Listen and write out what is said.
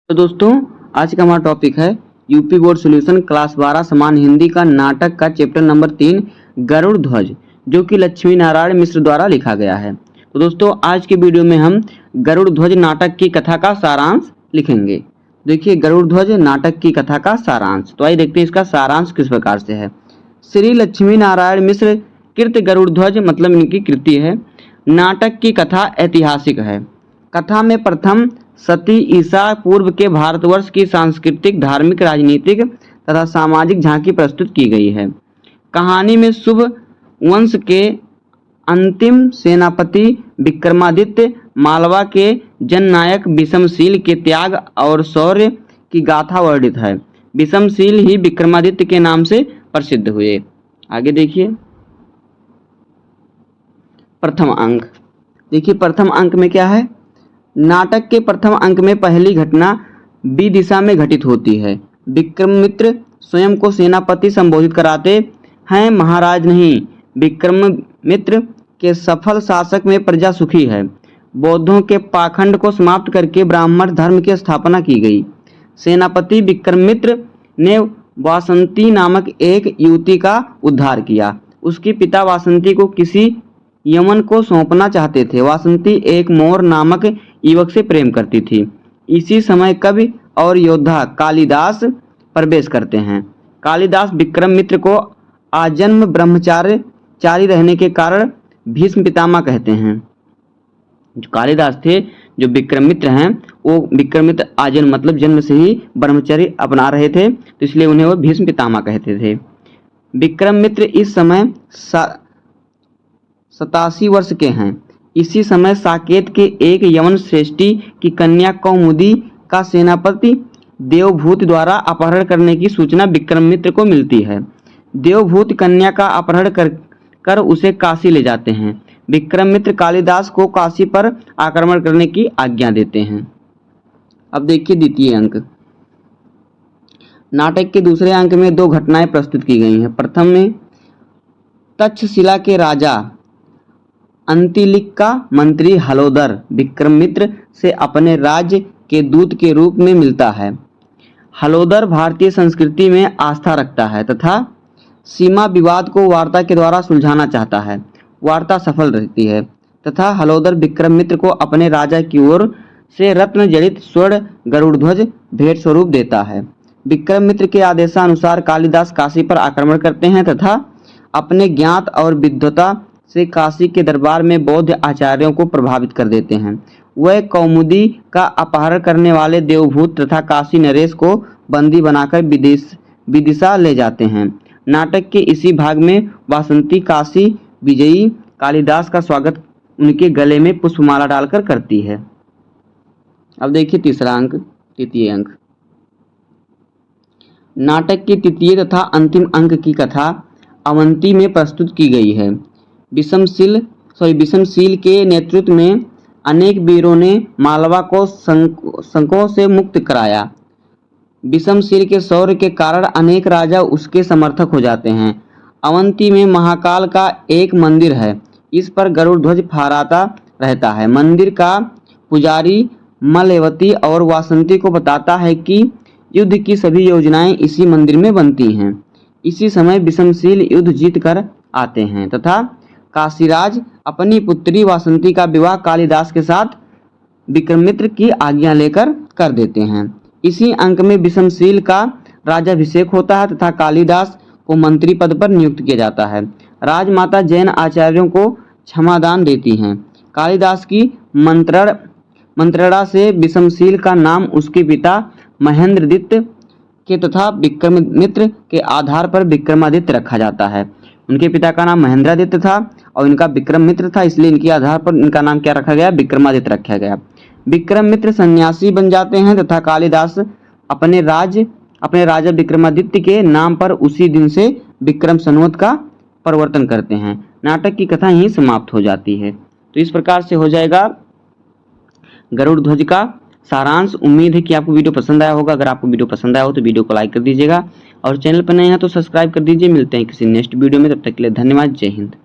तो दोस्तों आज का हमारा टॉपिक है यूपी बोर्ड सॉल्यूशन क्लास 12 समान हिंदी का नाटक का चैप्टर नंबर 3 गरुड़ ध्वज, जो कि लक्ष्मी नारायण मिश्र द्वारा लिखा गया है। तो दोस्तों आज के वीडियो में हम गरुड़ ध्वज नाटक की कथा का सारांश लिखेंगे। देखिए, गरुड़ ध्वज नाटक की कथा का सारांश। तो आइए देखते हैं इसका सारांश किस प्रकार से है। श्री लक्ष्मी नारायण मिश्र कृत गरुड़ ध्वज मतलब इनकी कृति है। नाटक की कथा ऐतिहासिक है। कथा में प्रथम सती ईसा पूर्व के भारतवर्ष की सांस्कृतिक, धार्मिक, राजनीतिक तथा सामाजिक झांकी प्रस्तुत की गई है। कहानी में शुभ वंश के अंतिम सेनापति विक्रमादित्य, मालवा के जननायक विषमशील के त्याग और शौर्य की गाथा वर्णित है। विषमशील ही विक्रमादित्य के नाम से प्रसिद्ध हुए। आगे देखिए प्रथम अंक। देखिए प्रथम अंक में क्या है। नाटक के प्रथम अंक में पहली घटना बी दिशा में घटित होती है। विक्रमित्र स्वयं को सेनापति संबोधित कराते हैं। महाराज नहीं, विक्रमित्र के सफल शासक में प्रजा सुखी है। बौद्धों के पाखंड को समाप्त करके ब्राह्मण धर्म की स्थापना की गई। सेनापति विक्रमित्र ने वासंती नामक एक युवती का उद्धार किया। उसके पिता वासंती को किसी यमन को सौंपना चाहते थे। वासंती एक मोर नामक युवक से प्रेम करती थी। इसी समय कवि और योद्धा कालिदास प्रवेश करते हैं। कालिदास विक्रमित्र को आजन्म ब्रह्मचारी रहने के कारण भीष्म पितामह कहते हैं। जो कालिदास थे, जो विक्रमित्र हैं, वो विक्रमित्र आजन्म मतलब जन्म से ही ब्रह्मचर्य अपना रहे थे, तो इसलिए उन्हें वो भीष्म पितामह कहते थे। विक्रमित्र इस समय 87 वर्ष के हैं। इसी समय साकेत के एक यवन श्रेष्ठी की कन्या कौमुदी का सेनापति देवभूत द्वारा अपहरण करने की सूचना विक्रमित्र को मिलती है। देवभूत कन्या का अपहरण कर उसे काशी ले जाते हैं। विक्रमित्र कालिदास को काशी पर आक्रमण करने की आज्ञा देते हैं। अब देखिए द्वितीय अंक। नाटक के दूसरे अंक में दो घटनाएं प्रस्तुत की गई हैं। प्रथम में तक्षशिला के राजा अंतिलिक का मंत्री हलोदर विक्रमित्र से अपने राज्य के दूत के रूप में मिलता है। हलोदर भारतीय संस्कृति में आस्था रखता है तथा सीमा विवाद को वार्ता के द्वारा सुलझाना चाहता है। वार्ता सफल रहती है तथा हलोदर विक्रमित्र को अपने राजा की ओर से रत्न जड़ित स्वर्ण गरुड़ ध्वज भेंट स्वरूप देता है। विक्रमित्र के आदेशानुसार कालिदास काशी पर आक्रमण करते हैं तथा अपने ज्ञात और विद्वता से काशी के दरबार में बौद्ध आचार्यों को प्रभावित कर देते हैं। वह कौमुदी का अपहरण करने वाले देवभूत तथा काशी नरेश को बंदी बनाकर विदिशा ले जाते हैं। नाटक के इसी भाग में वासंती काशी विजयी कालिदास का स्वागत उनके गले में पुष्पमाला डालकर करती है। अब देखिए तृतीय अंक। नाटक के तृतीय तथा अंतिम अंक की कथा अवंती में प्रस्तुत की गई है। विषमशील के नेतृत्व में अनेक वीरों ने मालवा को संकों से मुक्त कराया। विषमशील के शौर्य के कारण अनेक राजा उसके समर्थक हो जाते हैं। अवंती में महाकाल का एक मंदिर है। इस पर गरुड़ ध्वज फहराता रहता है। मंदिर का पुजारी मलयवती और वासंती को बताता है कि युद्ध की सभी योजनाएं इसी मंदिर में बनती हैं। इसी समय विषमशील युद्ध जीत कर आते हैं तथा काशीराज अपनी पुत्री वासंती का विवाह कालिदास के साथ विक्रमित्र की आज्ञा लेकर कर देते हैं। इसी अंक में विषमशील का राजाभिषेक होता है तथा कालिदास को मंत्री पद पर नियुक्त किया जाता है। राजमाता जैन आचार्यों को क्षमादान देती हैं। कालिदास की मंत्रणा से विषमशील का नाम उसके पिता महेंद्रदित्य के तथा विक्रमित्र के आधार पर विक्रमादित्य रखा जाता है। उनके पिता का नाम महेंद्रादित्य था और इनका विक्रमित्र था, इसलिए इनके आधार पर इनका नाम क्या रखा गया, विक्रमादित्य रखा गया। विक्रमित्र सन्यासी बन जाते हैं तथा कालिदास अपने राजा विक्रमादित्य के नाम पर उसी दिन से विक्रम संवत का परिवर्तन करते हैं। नाटक की कथा यहीं समाप्त हो जाती है। तो इस प्रकार से हो जाएगा गरुड़ ध्वज का सारांश। उम्मीद है कि आपको वीडियो पसंद आया होगा। अगर आपको वीडियो पसंद आया हो तो वीडियो को लाइक कर दीजिएगा और चैनल पर नए हैं तो सब्सक्राइब कर दीजिए। मिलते हैं किसी नेक्स्ट वीडियो में, तब तक के लिए धन्यवाद। जय हिंद।